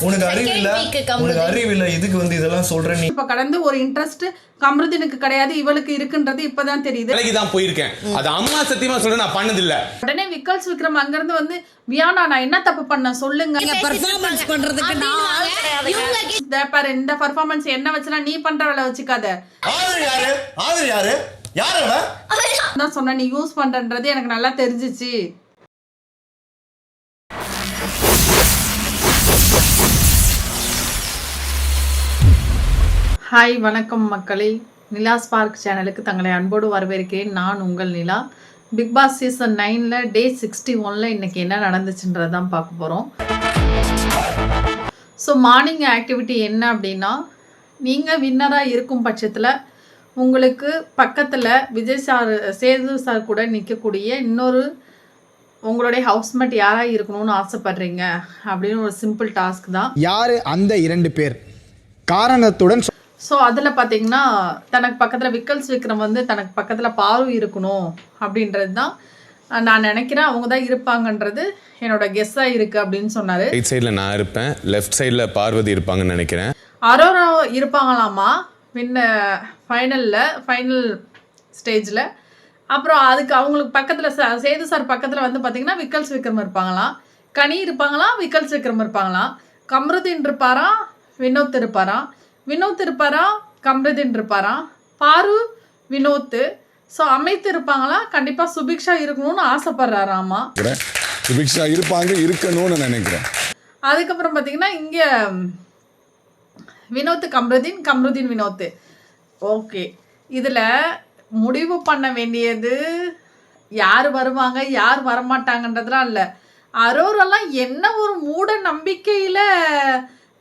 உனக்கு அறிவு இல்ல இதுக்கு வந்து இதெல்லாம் சொல்ற நீ. இப்ப கடந்து ஒரு இன்ட்ரெஸ்ட் கமருதீனுக்கு கிடையாது, இவளுக்கு இருக்குன்றது இப்பதான் தெரியுது. வேலைக்கு தான் போயிருக்கேன், அது அம்மா சத்தியமா சொல்றேன், நான் பண்ணது இல்ல. உடனே விக்கல்ஸ் விக்ரம் அங்க இருந்து வந்து வியானா நான் என்ன தப்பு பண்ண சொல்லுங்க, பெர்ஃபார்மன்ஸ் பண்றதுக்கு நான் பாரு இந்த பெர்ஃபார்மன்ஸ் என்ன வச்சுனா நீ பண்ற வேலை வச்சுக்காத. ஆதர் யாரு நான் சொன்ன நீ யூஸ் பண்றன்றது எனக்கு நல்லா தெரிஞ்சிச்சு. ஹாய் வணக்கம் மக்களே, நிலா ஸ்பார்க் சேனலுக்கு தங்களை அன்போடு வரவேற்கிறேன். நான் உங்கள் நிலா. பிக் பாஸ் சீசன் 9ல் டே 61ல் இன்றைக்கி என்ன நடந்துச்சுன்றது தான் பார்க்க போகிறோம். ஸோ மார்னிங் ஆக்டிவிட்டி என்ன அப்படின்னா, நீங்கள் வின்னராக இருக்கும் பட்சத்தில் உங்களுக்கு பக்கத்தில் விஜய் சார் சேது சார் கூட நிற்கக்கூடிய இன்னொரு உங்களுடைய ஹவுஸ்மேட் யாராக இருக்கணும்னு ஆசைப்படுறீங்க அப்படின்னு ஒரு சிம்பிள் டாஸ்க் தான். யார் அந்த 2 பேர் காரணத்துடன். ஸோ அதில் பார்த்தீங்கன்னா தனக்கு பக்கத்தில் விக்கல்ஸ் விக்ரம் வந்து தனக்கு பக்கத்தில் பாரு இருக்கணும் அப்படின்றது தான் நான் நினைக்கிறேன். அவங்க தான் இருப்பாங்கன்றது என்னோட கெஸ்ஸாக இருக்குது அப்படின்னு சொன்னார். ரைட் சைடில் நான் இருப்பேன், லெஃப்ட் சைடில் பார்வதி இருப்பாங்கன்னு நினைக்கிறேன். அரோரா இருப்பாங்களாமா ஃபைனல் ஸ்டேஜில். அப்புறம் அதுக்கு அவங்களுக்கு பக்கத்தில் சேது சார் பக்கத்தில் வந்து பார்த்திங்கன்னா விக்கல்ஸ் விக்ரம் இருப்பாங்களாம், கனி இருப்பாங்களாம், விக்கல்ஸ் விக்ரம் இருப்பாங்களாம், கம்ருதீன் இருப்பாராம், வினோத் இருப்பாராம், கம்ருதீன் இருப்பாராம், பாரு வினோத். ஸோ அமைத்து இருப்பாங்களா, கண்டிப்பாக சுபிக்ஷா இருக்கணும்னு ஆசைப்படுறாராமா. சுபிக்ஷா இருக்கணும்னு நினைக்கிறேன். அதுக்கப்புறம் பார்த்தீங்கன்னா இங்கே வினோத் கம்ருதீன் வினோத். ஓகே, இதில் முடிவு பண்ண வேண்டியது யார் வருவாங்க யார் வரமாட்டாங்கன்றதுலாம் இல்லை. அரோரெல்லாம் என்ன ஒரு மூட நம்பிக்கையில்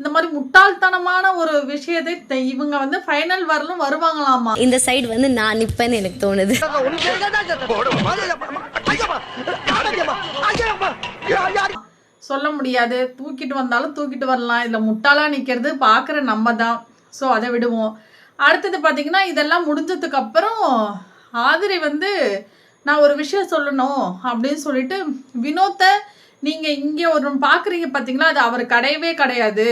இந்த மாதிரி முட்டாள்தனமான ஒரு விஷயத்தை இவங்க வந்து ஃபைனல் வரலும் வருவாங்களாமா. இந்த சைடு வந்து நான் நிப்பேன்னு எனக்கு தோணுது. சொல்ல முடியாது, தூக்கிட்டு வந்தாலும் தூக்கிட்டு வரலாம். இதில் முட்டாளாக நிற்கிறது பார்க்குற நம்ம தான். ஸோ அதை விடுவோம். அடுத்தது பார்த்திங்கன்னா இதெல்லாம் முடிஞ்சதுக்கு அப்புறம் ஆதிரை வந்து நான் ஒரு விஷயம் சொல்லணும் அப்படின்னு சொல்லிட்டு வினோத்தை நீங்கள் இங்கே ஒரு பார்க்குறீங்க பார்த்தீங்களா, அது அவர் கிடையவே கிடையாது.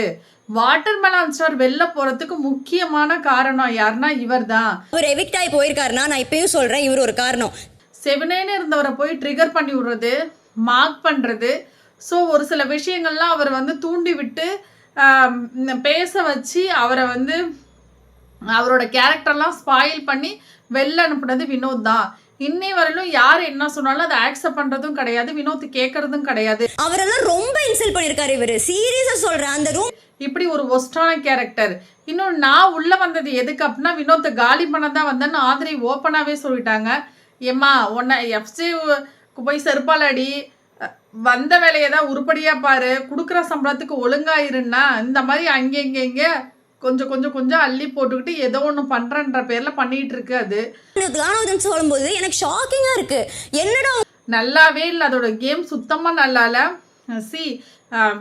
வாட்டர் மெலான் ஸ்டார் வெளில போகிறதுக்கு முக்கியமான காரணம் யாருன்னா இவர் தான். அவர் எவிக்ட் ஆகி போயிருக்காருன்னா நான் இப்பயும் சொல்கிறேன், இவர் ஒரு காரணம். செவனேன்னு இருந்தவரை போய் ட்ரிகர் பண்ணி விடுறது, மார்க் பண்ணுறது. ஸோ ஒரு சில விஷயங்கள்லாம் அவர் வந்து தூண்டி விட்டு பேச வச்சு அவரை வந்து அவரோட கேரக்டர்லாம் ஸ்பாயில் பண்ணி வெளில அனுப்புனது வினோத் தான். இன்னை வரையிலும் யார் என்ன சொன்னாலும் அதை ஆக்செப்ட் பண்றதும் கிடையாது, வினோத் கேட்கறதும் கிடையாது. அவரெல்லாம் ரொம்ப இன்சல்ட் பண்ணிருக்காரு இவரு, சீரியஸா சொல்றேன். அந்த ரூம் இப்படி ஒரு ஒஸ்டான கேரக்டர். இன்னும் நான் உள்ள வந்தது எதுக்கு அப்படின்னா வினோத்தை காலி பண்ண தான் வந்தேன்னு ஆதிரை ஓப்பனாகவே சொல்லிட்டாங்க. ஏம்மா உன்னை எஃப்சி போய் செருப்பாலடி, வந்த வேலையை தான் உருப்படியாக பாரு, கொடுக்குற சம்பளத்துக்கு ஒழுங்காயிருன்னா இந்த மாதிரி அங்கே இங்கே கொஞ்சம் அள்ளி போட்டுக்கிட்டு ஏதோ ஒன்று பண்ணுறன்ற பேரில் பண்ணிகிட்டு இருக்கு. அது சொல்லும்போது எனக்கு ஷாக்கிங்காக இருக்கு. என்னடா நல்லாவே இல்லை, அதோட கேம் சுத்தமாக நல்லா இல்லை.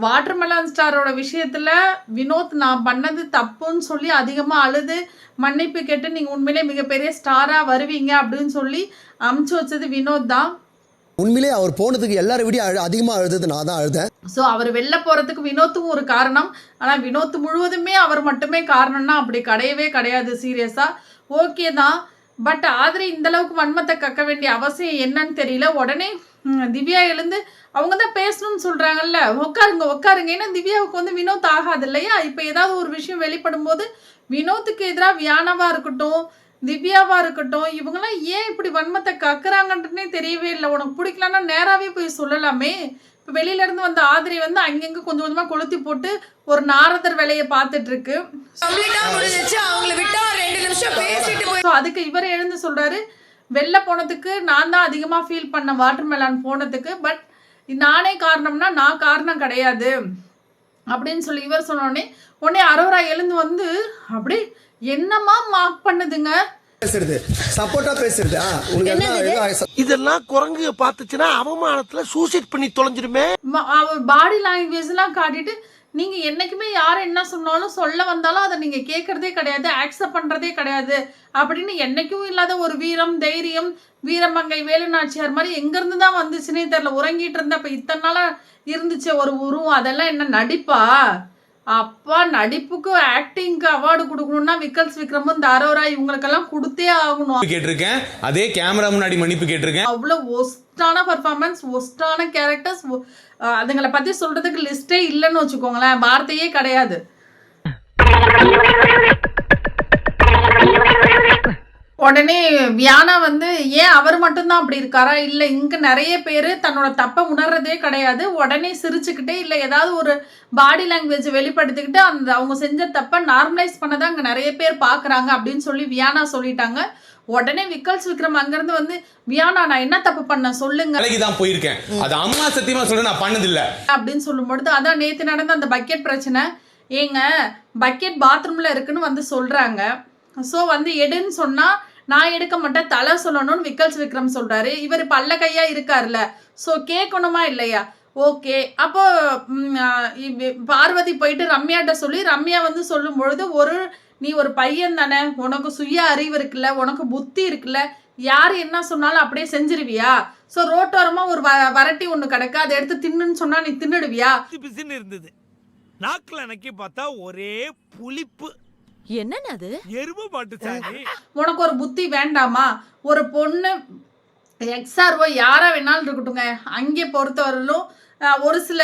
வாட்டர் மெலான் ஸ்டாரோட விஷயத்தில் வினோத் நான் பண்ணது தப்புன்னு சொல்லி அதிகமாக அழுது மன்னிப்பு கேட்டு நீங்கள் உண்மையிலே மிகப்பெரிய ஸ்டாராக வருவீங்க அப்படின்னு சொல்லி அமுச்சு வச்சது வினோத் தான். உண்மையிலே அவர் போனதுக்கு எல்லாரும் விட அதிகமாக அழுது நான் தான் அழுதேன். ஸோ அவர் வெளில போகிறதுக்கு வினோத்தும் ஒரு காரணம். ஆனால் வினோத் முழுவதுமே அவர் மட்டுமே காரணம்னா அப்படி கிடையவே கிடையாது. சீரியஸாக ஓகே தான், பட் ஆதிரை இந்தளவுக்கு வன்மத்தை கக்க வேண்டிய அவசியம் என்னன்னு தெரியல. உடனே திவ்யா எழுந்து அவங்க தான் பேசணும்னு சொல்கிறாங்கல்ல, உட்காருங்க. ஏன்னா திவ்யாவுக்கு வந்து வினோத் ஆகாது இல்லையா. இப்போ ஏதாவது ஒரு விஷயம் வெளிப்படும் போது வினோத்துக்கு எதிராக வியானாவாக இருக்கட்டும், திவ்யாவா இருக்கட்டும், இவங்கெல்லாம் ஏன் இப்படி வன்மத்தை கக்குறாங்கன்றனே தெரியவே இல்லை. உனக்கு பிடிக்கலன்னா நேராகவே போய் சொல்லலாமே. இப்போ வெளியிலேருந்து வந்த ஆதிரை வந்து அங்கங்கே கொஞ்சம் கொஞ்சமாக கொளுத்தி போட்டு ஒரு நாரதர் வேலையை பார்த்துட்டு இருக்கு. ஸோ அதுக்கு இவர் எழுந்து சொல்கிறாரு, வெளில போனதுக்கு நான் தான் அதிகமாக ஃபீல் பண்ண வாட்டர் மெலான் போனதுக்கு, பட் நானே காரணம்னா நான் காரணம் கிடையாது அப்படின்னு சொல்லி இவர் சொன்னோடனே உடனே அரோரா எழுந்து வந்து அப்படி என்னமா மார்க் பண்ணுதுங்க, பேசுறது சப்போர்ட்டா பேசுறது. இதெல்லாம் குரங்கு பார்த்துச்சுன்னா அவமானத்துல சூசைட் பண்ணி தொலைஞ்சிருமே. அவர் பாடி லாங்குவேஜ் எல்லாம் காட்டிட்டு நீங்க என்னைக்குமே யார் என்ன சொன்னாலும் சொல்ல வந்தாலும் அதை நீங்க கேட்கறதே கிடையாது, ஆக்செப்ட் பண்றதே கிடையாது அப்படின்னு என்னைக்கும் இல்லாத ஒரு வீரம் தைரியம் வீரமங்கை வேலுநாச்சியார் மாதிரி எங்க இருந்து தான் வந்துச்சுன்னே தெரியல. உறங்கிட்டு இருந்த அப்ப இத்தனை நாளா இருந்துச்சு ஒரு உருவம், அதெல்லாம் என்ன நடிப்பா? அப்பா நடிப்புக்கு ஆக்டிங்க்கு அவார்டு கொடுக்கணும்னா விக்கல்ஸ் விக்ரமும் இந்த அரோரா இவங்களுக்கெல்லாம் கொடுத்தே ஆகணும். கேட்டிருக்கேன், அதே கேமரா முன்னாடி மன்னிப்பு கேட்டிருக்கேன். அவ்வளவு ஒஸ்டான பர்ஃபார்மன்ஸ், ஒஸ்டான கேரக்டர்ஸ், அதுங்களை பத்தி சொல்றதுக்கு லிஸ்டே இல்லைன்னு வச்சுக்கோங்களேன், வார்த்தையே கிடையாது. உடனே வியானா வந்து ஏன் அவர் மட்டும்தான் அப்படி இருக்காரா, இல்லை இங்கே நிறைய பேர் தன்னோட தப்பை உணர்றதே கிடையாது, உடனே சிரிச்சுக்கிட்டே இல்லை ஏதாவது ஒரு பாடி லாங்குவேஜ் வெளிப்படுத்திக்கிட்டு அந்த அவங்க செஞ்ச தப்பை நார்மலைஸ் பண்ணதான் அங்கே நிறைய பேர் பார்க்குறாங்க அப்படின்னு சொல்லி வியானா சொல்லிட்டாங்க. உடனே விக்கல்ஸ் விக்ரம் அங்கிருந்து வந்து வியானா நான் என்ன தப்பு பண்ண சொல்லுங்க தான் போயிருக்கேன், அது அம்மா சத்தியமா சொல்றேன் நான் பண்ணதில்ல அப்படின்னு சொல்லும் பொழுது அதான் நேற்று நடந்த அந்த பக்கெட் பிரச்சனை. ஏங்க பக்கெட் பாத்ரூம்ல இருக்குன்னு வந்து சொல்றாங்க, ஸோ வந்து எடுன்னு சொன்னா நான் எடுக்க மாட்டேன் தலை சொல்லணும்னு விக்கல்ஸ் விக்ரம் சொல்றாரு. இவர் பல்ல கையா இருக்காருல்ல, ஸோ கேட்கணுமா இல்லையா? ஓகே, அப்போ பார்வதி போயிட்டு ரம்யாட்ட சொல்லி ரம்யா வந்து சொல்லும் பொழுது நீ ஒரு பையன் தானே, உனக்கு சுய அறிவு இருக்குல்ல, உனக்கு புத்தி இருக்குல்ல, யார் என்ன சொன்னாலும் அப்படியே செஞ்சிருவியா? ஸோ ரோட்டோரமா ஒரு வரட்டி ஒன்று கிடக்கு, அதை எடுத்து தின்னுன்னு சொன்னா நீ தின்னுடுவியா? இருந்தது நாக்குல எனக்கு பார்த்தா ஒரே புளிப்பு. என்னன்னு அது எருமை மாட்டு சாணி. உனக்கு ஒரு புத்தி வேண்டாமா? ஒரு பொண்ணு எக்ஸ்ஆர்ஓ யாரா வேணாலும் இருக்கட்டுங்க, அங்கே பொறுத்தவரையிலும் ஒரு சில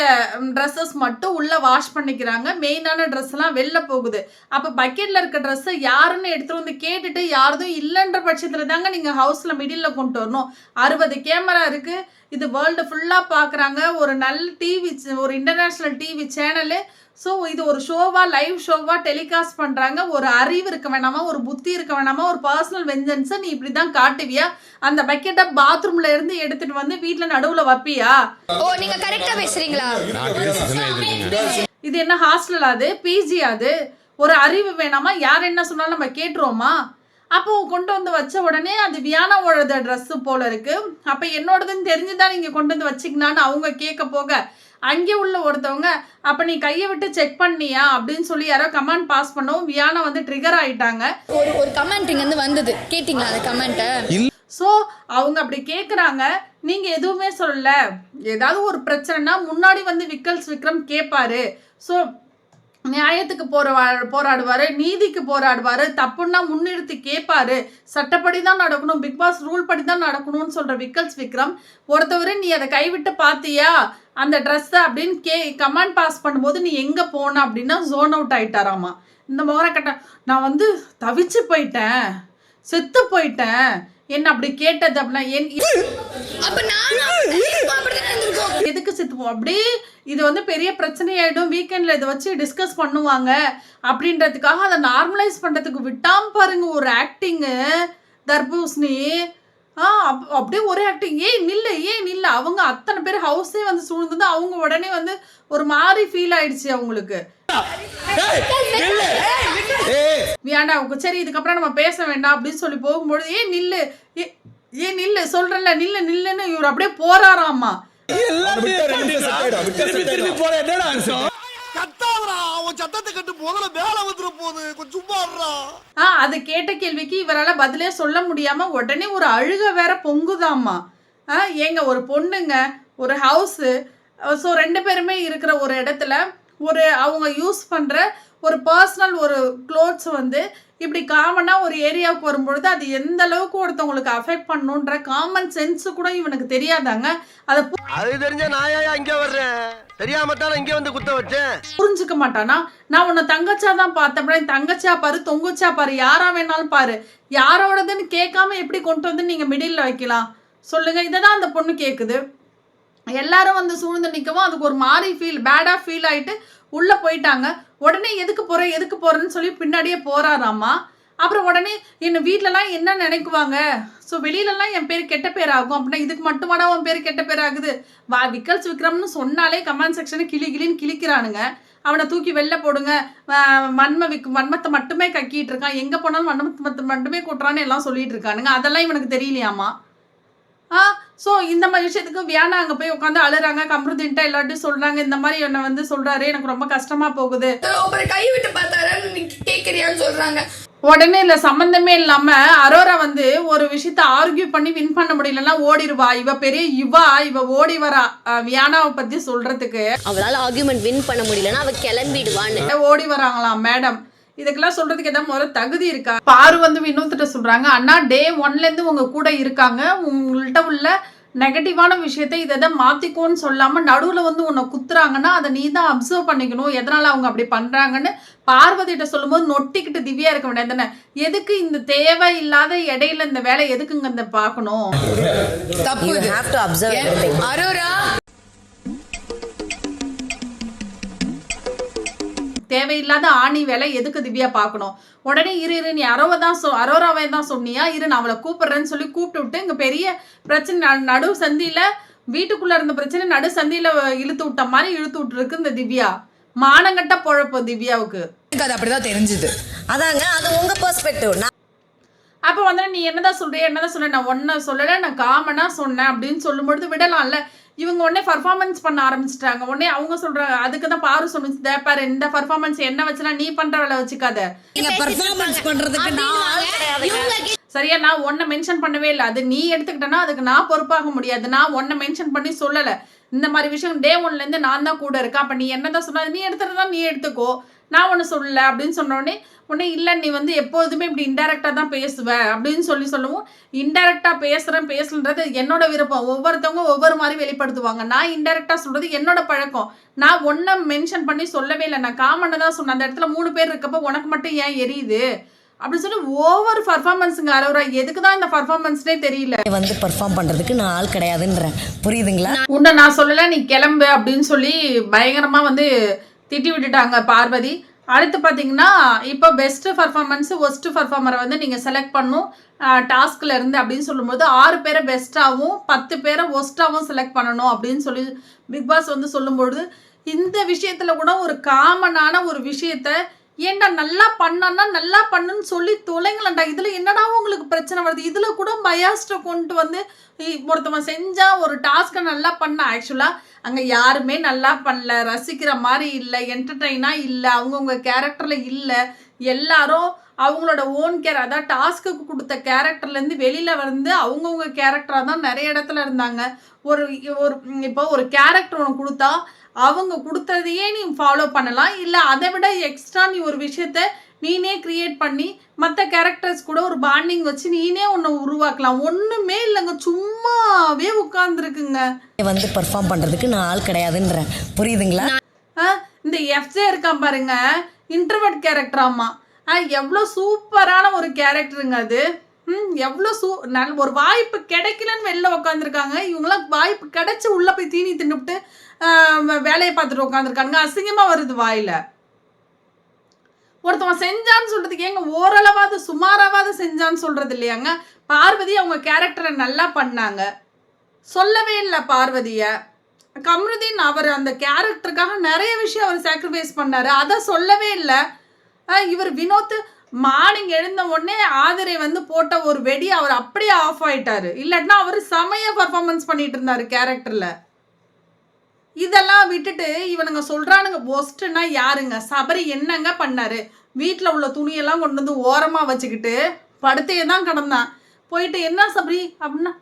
ட்ரெஸ்ஸஸ் மட்டும் உள்ள வாஷ் பண்ணிக்கிறாங்க, மெயினான ட்ரெஸ் எல்லாம் வெளில போகுது. அப்ப பக்கெட்ல இருக்க ட்ரெஸ்ஸை யாருன்னு எடுத்துட்டு வந்து கேட்டுட்டு யாரும் இல்லைன்ற பட்சத்துல தாங்க நீங்க ஹவுஸ்ல மிடில்ல கொண்டு வரணும். 60 கேமரா இருக்கு, இது வேர்ல்டு ஃபுல்லா பாக்குறாங்க, ஒரு நல்ல டிவி, ஒரு இன்டர்நேஷனல் டிவி சேனலு. ஸோ இது ஒரு ஷோவா, லைவ் ஷோவா டெலிகாஸ்ட் பண்றாங்க. ஒரு அறிவு இருக்க வேணாமா, ஒரு புத்தி இருக்க வேணாமா, ஒரு பர்சனல் வெஞ்சன்ஸை நீ இப்படிதான் காட்டுவியா? அந்த பக்கெட்டை பாத்ரூம்ல இருந்து எடுத்துட்டு வந்து வீட்டுல நடுவுல வைப்பியா? ஓ நீங்க கரெக்ட்டா பேசுறீங்களா? இது என்ன ஹாஸ்டல், அது பிஜி, அது ஒரு அறிவு வேணாமா? யார் என்ன சொன்னாலும் நம்ம கேட்டுருவோமா? அப்போ கொண்டு வந்து வச்ச உடனே அது வியானாவோட ட்ரெஸ் போல இருக்கு, அப்ப என்னோடதுன்னு தெரிஞ்சுதான் நீங்க கொண்டு வந்து வச்சிங்கனான்னு அவங்க கேட்க போக அங்கே உள்ள ஒருத்தவங்க அப்ப நீ கையை விட்டு செக் பண்ணியா அப்படின்னு சொல்லி யாரோ கமெண்ட் பாஸ் பண்ணவும் வியானா வந்து ட்ரிகர் ஆயிட்டாங்க. ஒரு கமெண்ட் இங்க இருந்து வந்தது, கேட்டிங்களா அந்த கமெண்ட்டை? ஸோ அவங்க அப்படி கேட்குறாங்க, நீங்க எதுவுமே சொல்லல. ஏதாவது ஒரு பிரச்சனைனா முன்னாடி வந்து விக்கல்ஸ் விக்ரம் கேட்பாரு. ஸோ நியாயத்துக்கு போராடுவாரு, நீதிக்கு போராடுவாரு, தப்புன்னா முன்னிறுத்தி கேட்பாரு, சட்டப்படி தான் நடக்கணும், பிக் பாஸ் ரூல் படி தான் நடக்கணும்னு சொல்ற விக்கல்ஸ் விக்ரம் ஒருத்தவரு நீ அதை கைவிட்டு பாத்தியா அந்த ட்ரெஸ் அப்படின்னு கமெண்ட் பாஸ் பண்ணும்போது நீ எங்க போன அப்படின்னா ஜோன் அவுட் ஆயிட்டாராமா. இந்த முகரக்கட்ட நான் வந்து தவிச்சு போயிட்டேன், செத்து போயிட்டேன், என்ன அப்படி கேட்டது அப்படின்னா எதுக்கு செத்துப்போம் அப்படி? இது வந்து பெரிய பிரச்சனையாயிடும், வீக்கெண்ட்ல இதை வச்சு டிஸ்கஸ் பண்ணுவாங்க அப்படின்றதுக்காக அதை நார்மலைஸ் பண்றதுக்கு விட்டாம பாருங்க ஒரு ஆக்டிங்கு தர்பூசணி. அப்படியே ஒரே ஆக்டிங். ஏன் நில்ல அவங்க அத்தனை பேர் ஹவுஸே வந்து சூழ்ந்தது, அவங்க உடனே வந்து ஒரு மாதிரி ஃபீல் ஆயிடுச்சு அவங்களுக்கு. வேண்டாம் சரி இதுக்கப்புறம் நம்ம பேச வேண்டாம் அப்படின்னு சொல்லி போகும்போது ஏன் நில்லு சொல்றல நில்லுன்னு இவர் அப்படியே போறாராமா. அது கேட்ட கேள்விக்கு இவரால பதிலே சொல்ல முடியாம உடனே ஒரு அழுக வேற பொங்குதாமா. ஏங்க ஒரு பொண்ணுங்க, ஒரு ஹவுஸ், ஸோ 2 பேருமே இருக்கிற ஒரு இடத்துல ஒரு அவங்க யூஸ் பண்ற ஒரு பர்சனல் ஒரு க்ளோத்ஸ் வந்து இப்படி காமனா ஒரு ஏரியாவுக்கு வரும்பொழுது அது எந்த அளவுக்கு ஒருத்தவங்களுக்கு அஃபெக்ட் பண்ணுன்ற காமன் சென்ஸ் கூட இவனுக்கு தெரியாதாங்க. அது தெரிஞ்ச நாயா இங்க வர்றேன், தெரியாம தான் இங்க வந்து குத்த வச்சேன். புரிஞ்சுக்க மாட்டானா? நான் உன்னை தங்கச்சா தான் பார்த்தேன், தங்கச்சா பாரு, தொங்குச்சா பாரு, யாரா வேணாலும் பாரு, யாரோடதுன்னு கேட்காம எப்படி கொண்டு வந்து நீங்க மிடில் வைக்கலாம் சொல்லுங்க? இதை தான் அந்த பொண்ணு கேட்குது. எல்லாரும் வந்து சூழ்ந்து நிற்கவும் அதுக்கு ஒரு மாதிரி பேடா ஃபீல் ஆயிட்டு உள்ள போயிட்டாங்க. உடனே எதுக்கு போறேன்னு சொல்லி பின்னாடியே போறாராமா. அப்புறம் உடனே என்ன வீட்டிலலாம் என்ன நினைக்குவாங்க, ஸோ வெளியிலலாம் என் பேர் கெட்ட பேர் ஆகும் அப்படின்னா இதுக்கு மட்டுமாடா உன் பேர் கெட்ட பேர் ஆகுது? விக்கல்ஸ் விக்ரம்னு சொன்னாலே கமெண்ட் செக்ஷனை கிளின்னு கிளிக்கிறானுங்க. அவனை தூக்கி வெளில போடுங்க, வன்மத்தை மட்டுமே கக்கிட்டு இருக்கான், எங்க போனாலும் வன்மத்தை மட்டுமே கொட்டுறான்னு எல்லாம் சொல்லிட்டு இருக்கானுங்க. அதெல்லாம் இவனுக்கு தெரியலையாமா. ஸோ இந்த மாதிரி விஷயத்துக்கு வியானா அங்கே போய் உட்காந்து அழுறாங்க, கம்ருதின்ட்டா எல்லாத்தையும் சொல்றாங்க, இந்த மாதிரி என்னை வந்து சொல்றாரு, எனக்கு ரொம்ப கஷ்டமா போகுது, கை விட்டு பார்த்தாரு கேட்கறியான்னு சொல்றாங்க. உடனே இல்லை சம்மந்தமே இல்லாம அரோரா வந்து ஒரு விஷயத்த ஆர்கியூ பண்ணி வின் பண்ண முடியலன்னா ஓடிடுவா. இவ ஓடி வரா வியானாவை பத்தி சொல்றதுக்கு. அவளால ஆர்குமெண்ட் வின் பண்ண முடியலன்னா அவ கிளம்பிடுவான்னு ஓடி வராங்களாம் மேடம். இதுக்கெல்லாம் சொல்றதுக்கு ஏதாவது முதல்ல தகுதி இருக்கா? பாரு வந்து வினோத்திட்ட சொல்றாங்க, அண்ணா டே 1ல இருந்து உங்க கூட இருக்காங்க, உங்கள்கிட்ட உள்ள நெகட்டிவான விஷயத்த இதை மாத்திக்கோன்னு சொல்லாம நடுவுல வந்து உன்னை குத்துறாங்கன்னா அதை நீ தான் அப்சர்வ் பண்ணிக்கணும், எதனால அவங்க அப்படி பண்றாங்கன்னு பார்வதிட்ட சொல்லும்போது நொட்டிக்கிட்டு திவ்யா இருக்க வேண்டியது தானே. எதுக்கு இந்த தேவை இல்லாத இடையில இந்த வேலை எதுக்குங்க இந்த பார்க்கணும்? தேவையில்லாத ஆணி வேலை எதுக்கு திவ்யா பார்க்கணும்? உடனே இரு நீ அரோராவை தான் சொன்னியா, இரு நான் அவளை கூப்பிடுறேன்னு சொல்லி கூப்பிட்டு விட்டு இங்க பெரிய பிரச்சனை நடு சந்தியில, வீட்டுக்குள்ள இருந்த பிரச்சனை நடு சந்தியில இழுத்து விட்ட மாதிரி இழுத்து விட்டு இருக்கு இந்த திவ்யா. மானங்கட்ட பொழப்பு திவ்யாவுக்கு. அது அப்படிதான் தெரிஞ்சுது. அதாங்க அது உங்க பெர்ஸ்பெக்டிவ். அப்ப வந்து நீ என்னதான் சொல்ற, நான் ஒன்ன சொல்லல, நான் காமனா சொன்னேன் அப்படின்னு சொல்லும்பொழுது விடலாம்ல. இவங்க உடனே பர்ஃபார்மன்ஸ் பண்ண ஆரம்பிச்சிட்டாங்க. உடனே அவங்க சொல்றாங்க, அதுக்கு தான் பாரு சொன்னிச்சு, பாரு இந்த பர்ஃபார்மன்ஸ் என்ன வச்சுனா நீ பண்ற வேலை வச்சுக்காத, சரியா? நான் ஒன்ன மென்ஷன் பண்ணவே இல்லை, அது நீ எடுத்துக்கிட்டனா அதுக்கு நான் பொறுப்பாக முடியாது. நான் ஒன்ன மென்ஷன் பண்ணி சொல்லலை. இந்த மாதிரி விஷயம் டே 1ல இருந்து நான் தான் கூட இருக்கேன். அப்ப நீ என்னதான் சொன்ன, நீ எடுத்துறதா நீ எடுத்துக்கோ, நான் ஒன்னு சொல்லல அப்படின்னு சொன்னோடனே உடனே இல்லை நீ வந்து எப்போதுமே இப்படி இன்டைரக்டா தான் பேசுவ அப்படின்னு சொல்லுவோம். இன்டைரக்டா பேசலன்றது என்னோட விருப்பம். ஒவ்வொருத்தவங்க ஒவ்வொரு மாதிரி வெளிப்படுத்துவாங்க. நான் இன்டைரக்டா சொல்றது என்னோட பழக்கம். நான் ஒன்ன மென்ஷன் பண்ணி சொல்லவே இல்லை, நான் காமனை தான் சொன்னேன். அந்த இடத்துல 3 பேர் இருக்கப்ப உனக்கு மட்டும் ஏன் எரியுது அப்படின்னு சொல்லி ஓவர் பர்ஃபார்மன்ஸுங்க. அரோரா எதுக்கு தான் இந்த பர்ஃபார்மன்ஸ்னே தெரியல. வந்து பர்ஃபார்ம் பண்றதுக்கு நான் ஆள் கிடையாதுன்றேன், புரியுதுங்களா? உன்னை நான் சொல்லல, நீ கிளம்பு அப்படின்னு சொல்லி பயங்கரமா வந்து திட்டி விட்டுட்டாங்க பார்வதி. அடுத்து பார்த்தீங்கன்னா இப்போ பெஸ்ட் பர்ஃபார்மன்ஸ் ஒஸ்ட் பர்ஃபார்மரை வந்து நீங்கள் செலக்ட் பண்ணும் டாஸ்கில் இருந்து அப்படின்னு சொல்லும்போது 6 பேரை பெஸ்ட்டாகவும் 10 பேரை ஒஸ்ட்டாகவும் செலக்ட் பண்ணணும் அப்படின்னு சொல்லி பிக் பாஸ் வந்து சொல்லும்பொழுது இந்த விஷயத்தில் கூட ஒரு காமனான ஒரு விஷயத்த ஏன்டா நல்லா பண்ணான்னா நல்லா பண்ணுன்னு சொல்லி தொலைங்களேன்டா. இதில் என்னடா உங்களுக்கு பிரச்சனை வருது? இதில் கூட பயாஸ்ட்டை கொண்டு வந்து ஒருத்தவன் செஞ்சால் ஒரு டாஸ்க்கை நல்லா பண்ண, ஆக்சுவலாக அங்கே யாருமே நல்லா பண்ணல, ரசிக்கிற மாதிரி இல்லை, என்டர்டெயினாக இல்லை, அவங்கவுங்க கேரக்டரில் இல்லை. எல்லாரும் அவங்களோட ஓன் அதாவது டாஸ்க்குக்கு கொடுத்த கேரக்டர்லேருந்து வெளியில் வந்து அவங்கவுங்க கேரக்டராக தான் நிறைய இடத்துல இருந்தாங்க. இப்போ ஒரு கேரக்டர் ஒன்று கொடுத்தா அவங்க கொடுத்ததையே நீ ஃபாலோ பண்ணலாம், இல்லை அதை விட எக்ஸ்ட்ரா நீ ஒரு விஷயத்த நீனே கிரியேட் பண்ணி மற்ற கேரக்டர்ஸ் கூட ஒரு பாண்டிங் வச்சு நீனே ஒன்று உருவாக்கலாம். ஒன்றுமே இல்லைங்க, சும்மாவே உட்கார்ந்துருக்குங்க. வந்து பர்ஃபார்ம் பண்றதுக்கு நான் ஆள் கிடையாதுன்றேன், புரியுதுங்களா? இந்த எஃப்ஜே இருக்கான் பாருங்க, இன்ட்ரோவர்ட் கேரக்டராமா, எவ்வளோ சூப்பரான ஒரு கேரக்டருங்க அது. எவ்வளோ ஒரு வாய்ப்பு கிடைக்கலன்னு வெளில உட்காந்துருக்காங்க. இவங்களாம் வாய்ப்பு கிடைச்சி உள்ளே போய் தீனி தின்னுபிட்டு வேலையை பார்த்துட்டு உட்காந்துருக்காங்க. அசிங்கமாக வருது வாயில். ஒருத்தவன் செஞ்சான்னு சொல்றதுக்கு ஏங்க ஓரளவாவது சுமாராவது செஞ்சான்னு சொல்றது இல்லையாங்க? பார்வதி அவங்க கேரக்டரை நல்லா பண்ணாங்க, சொல்லவே இல்லை பார்வதிய. கம்ருதீன் அவர் அந்த கேரக்டருக்காக நிறைய விஷயம் அவர் சாக்ரிஃபைஸ் பண்ணாரு, அதை சொல்லவே இல்லை. இவர் வினோத் மார்னிங் எழுந்த உடனே ஆதிரை வந்து போட்ட ஒரு வெடி அவர் அப்படியே ஆஃப் ஆயிட்டாரு. இல்லாட்டினா அவர் செமைய பர்ஃபார்மன்ஸ் பண்ணிட்டு இருந்தாரு கேரக்டர்ல. இதெல்லாம் விட்டுட்டு இவனுங்க சொல்றானுங்க ஒஸ்ட்னா யாருங்க? சபரி என்னங்க பண்ணாரு? வீட்டில் உள்ள துணியெல்லாம் கொண்டு வந்து ஓரமாக வச்சுக்கிட்டு படுத்தையே தான் கிடந்தான். போயிட்டு என்ன சபரி அப்படின்னா,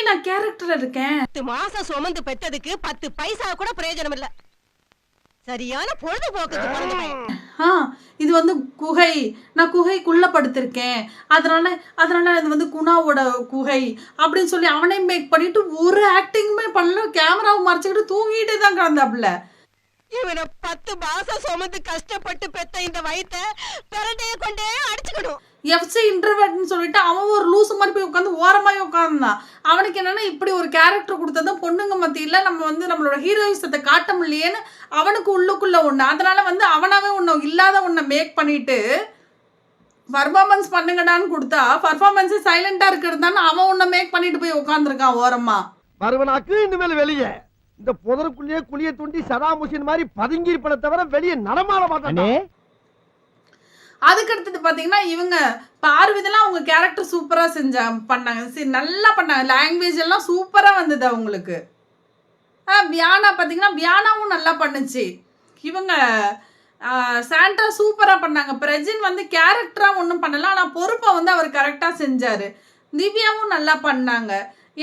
நான் கேரக்டர் இருக்கேன், 10 மாசம் சுமந்து பெற்றதுக்கு 10 பைசா கூட பிரயோஜனம் இல்லை, சரியான பொழுதுபோக்கு. இது வந்து குகை, நான் குகைக்குள்ள படுத்திருக்கேன், அதனால இது வந்து குணாவோட குகை அப்படின்னு சொல்லி அவனே மேக் பண்ணிட்டு ஒரு ஆக்டிங்குமே பண்ணல, கேமராவை மறைச்சிக்கிட்டு தூங்கிட்டே தான் கிடந்தாப்புல. இவனை 10 மாசம் சுமந்து கஷ்டப்பட்டு பெத்த இந்த வயித்தை பிரண்டைய கொண்டே அடிச்சுக்கணும். எஃப்சி இன்ட்ரோவர்ட்னு சொல்லிட்டு அவன் ஒரு லூசு மாதிரி போய் உட்காந்து ஓரமாகி உட்காந்துதான். அவனுக்கு என்னன்னா இப்படி ஒரு கேரக்டர் கொடுத்ததும் பொண்ணுங்க மத்தியில் நம்ம வந்து நம்மளோட ஹீரோயிசத்தை காட்ட முடியலையேன்னு அவனுக்கு உள்ளுக்குள்ள ஒன்று. அதனால வந்து அவனாவே ஒன்று இல்லாத ஒன்றை மேக் பண்ணிட்டு பர்ஃபார்மன்ஸ் பண்ணுங்கடான்னு கொடுத்தா பர்ஃபார்மன்ஸே சைலண்டா இருக்கிறது தானே அவன் ஒன்றை மேக் பண்ணிட்டு போய் உட்காந்துருக்கான் ஓரமா. மறுவனாக்கு இனிமேல் வெளியே இந்த புதருக்குள்ளேயே குளிய தூண்டி சதாம் ஹுசேன் மாதிரி பதுங்கி இருப்பதை தவிர வெளியே நடமாட மாட்டானே. அதுக்கடுத்தது பார்த்தீங்கன்னா இவங்க பார்வதிலாம் அவங்க கேரக்டர் சூப்பராக பண்ணாங்க, நல்லா பண்ணாங்க, லாங்குவேஜ் எல்லாம் சூப்பராக வந்தது அவங்களுக்கு. வியானா பார்த்தீங்கன்னா வியானாவும் நல்லா பண்ணுச்சு. இவங்க சாண்ட்ரா சூப்பராக பண்ணாங்க. பிரஜின் வந்து கேரக்டராக ஒன்றும் பண்ணல, ஆனால் பொறுப்பை வந்து அவர் கரெக்டாக செஞ்சார். திவ்யாவும் நல்லா பண்ணாங்க.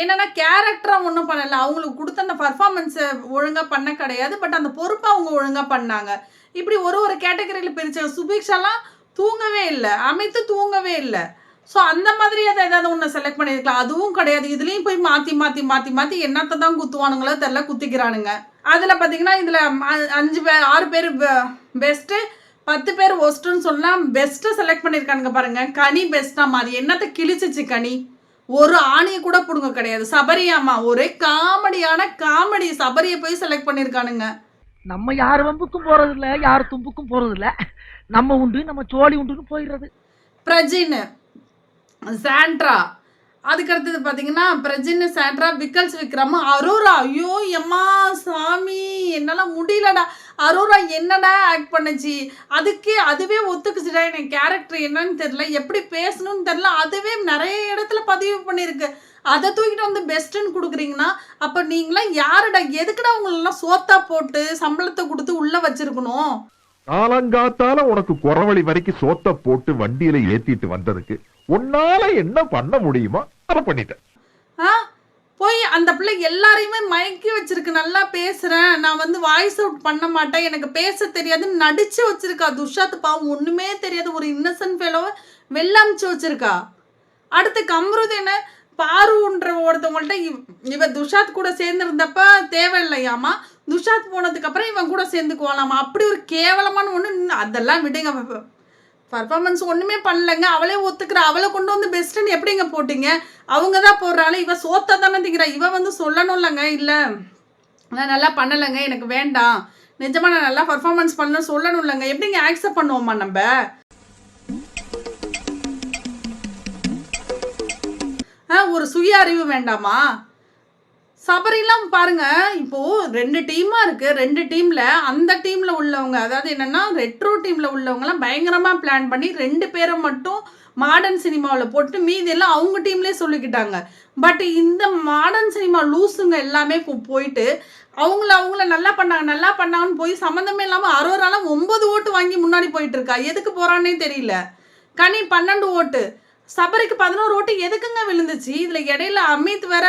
என்னென்னா கேரக்டராக ஒன்றும் பண்ணலை, அவங்களுக்கு கொடுத்த அந்த பர்ஃபார்மன்ஸை ஒழுங்காக பண்ண கிடையாது. பட் அந்த பொறுப்பை அவங்க ஒழுங்காக பண்ணாங்க. இப்படி ஒரு கேட்டகரியில் பிரித்தாங்க. சுபிக்ஷாலாம் தூங்கவே இல்லை, அமித்து தூங்கவே இல்லை. ஸோ அந்த மாதிரி அதை ஏதாவது ஒன்று செலக்ட் பண்ணியிருக்கலாம், அதுவும் கிடையாது. இதுலேயும் போய் மாற்றி மாற்றி மாற்றி மாற்றி என்னத்தை தான் குத்துவானுங்களோ தெரில, குத்திக்கிறானுங்க. அதில் பார்த்தீங்கன்னா இதில் 6 பேர் பெஸ்ட்டு, 10 பேர் ஒஸ்ட்டுன்னு சொன்னால் பெஸ்ட்டு செலக்ட் பண்ணியிருக்கானுங்க பாருங்கள். கனி பெஸ்ட்டாக மாறி என்னத்தை கிழிச்சிச்சு கனி, ஒரு ஆணியை கூட பிடுங்க கிடையாது. சபரியாமா ஒரே காமெடி, சபரியை போய் செலக்ட் பண்ணியிருக்கானுங்க. நம்ம யார் வம்புக்கும் போறது இல்ல, யார் தும்புக்கும் போறது இல்ல, நம்ம உண்டு நம்ம சோழி உண்டுன்னு போயிடுறது. பிரஜின், சாண்ட்ரா, அதுக்கடுத்தது பார்த்தீங்கன்னா பிரஜின், சாண்ட்ரா, விக்கல்ஸ் விக்ரம், அரோரா. ஐயோ எம்மா சாமி என்னால் முடியலடா. அரோரா என்னடா ஆக்ட் பண்ணுச்சு, அதுவே ஒத்துக்குச்சுடா. எனக்கு கேரக்டர் என்னன்னு தெரில, எப்படி பேசணும்னு தெரில, அதுவே நிறைய இடத்துல பதிவு பண்ணியிருக்கு. அதை தூக்கிட்டு வந்து பெஸ்ட்டுன்னு கொடுக்குறீங்கன்னா அப்போ நீங்களாம் யாருடா, எதுக்குடா உங்களெல்லாம் சோத்தா போட்டு சம்பளத்தை கொடுத்து உள்ளே வச்சிருக்கணும்? காலங்காத்தால உனக்கு குறவழி வரைக்கும் சோத்த போட்டு வண்டியில ஏத்திட்டு வந்ததுக்கு உன்னால என்ன பண்ண முடியுமோ அதை பண்ணிட்டேன். போய் அந்த பிள்ளை எல்லாரையுமே மயக்கி வச்சிருக்கு. நல்லா பேசுறேன், நான் வந்து வாய்ஸ் அவுட் பண்ண மாட்டேன், எனக்கு பேச தெரியாதுன்னு நடிச்சு வச்சிருக்கா. துஷாத் பாவம் ஒண்ணுமே தெரியாது, ஒரு இன்னசென்ட் ஃபெலோவை வெள்ளமிச்சு வச்சிருக்கா. அடுத்து கம்ருதீன் பாருன்ற ஒருத்தவங்கள்ட்ட இவ துஷாத் கூட சேர்ந்துருந்தப்ப தேவையில்லையாமா, துஷாத் போனதுக்கு அப்புறம் இவன் கூட சேர்ந்துக்குவாளாமா. அப்படி ஒரு கேவலமான ஒன்று. அதெல்லாம் விடுங்க, பர்ஃபார்மன்ஸ் ஒன்றுமே பண்ணலைங்க. அவளே ஒத்துக்கிறா, அவளை கொண்டு வந்து பெஸ்ட்டுன்னு எப்படிங்க போட்டிங்க? அவங்க தான் போடுறாள், இவ சோத்தா தானே திங்கிறா. இவ வந்து சொல்லணும் இல்லைங்க, இல்லை நான் நல்லா பண்ணலைங்க, எனக்கு வேண்டாம், நிஜமாக நான் நல்லா பர்ஃபார்மன்ஸ் பண்ணணும் சொல்லணும் இல்லைங்க. எப்படிங்க ஆக்செப்ட் பண்ணுவோமா நம்ம? ஒரு சுய அறிவு வேண்டாமா? சபரிலாம் பாருங்க, இப்போது 2 டீமாக இருக்குது. 2 டீமில் அந்த டீமில் உள்ளவங்க, அதாவது என்னென்னா ரெட்ரோ டீமில் உள்ளவங்கலாம் பயங்கரமாக பிளான் பண்ணி 2 பேரை மட்டும் மாடர்ன் சினிமாவில் போட்டு மீதியெல்லாம் அவங்க டீம்லேயே சொல்லிக்கிட்டாங்க. பட் இந்த மாடர்ன் சினிமா லூஸுங்க எல்லாமே போயிட்டு அவங்கள நல்லா பண்ணாங்கன்னு போய் சம்மந்தமே இல்லாமல் அரோராலாம் 9 ஓட்டு வாங்கி முன்னாடி போயிட்டு இருக்கா. எதுக்கு போகிறான்னே தெரியல. கனி 12 ஓட்டு, சபரிக்கு 11 ஓட்டு எதுக்குங்க விழுந்துச்சு? இதில் இடையில அமித் வேற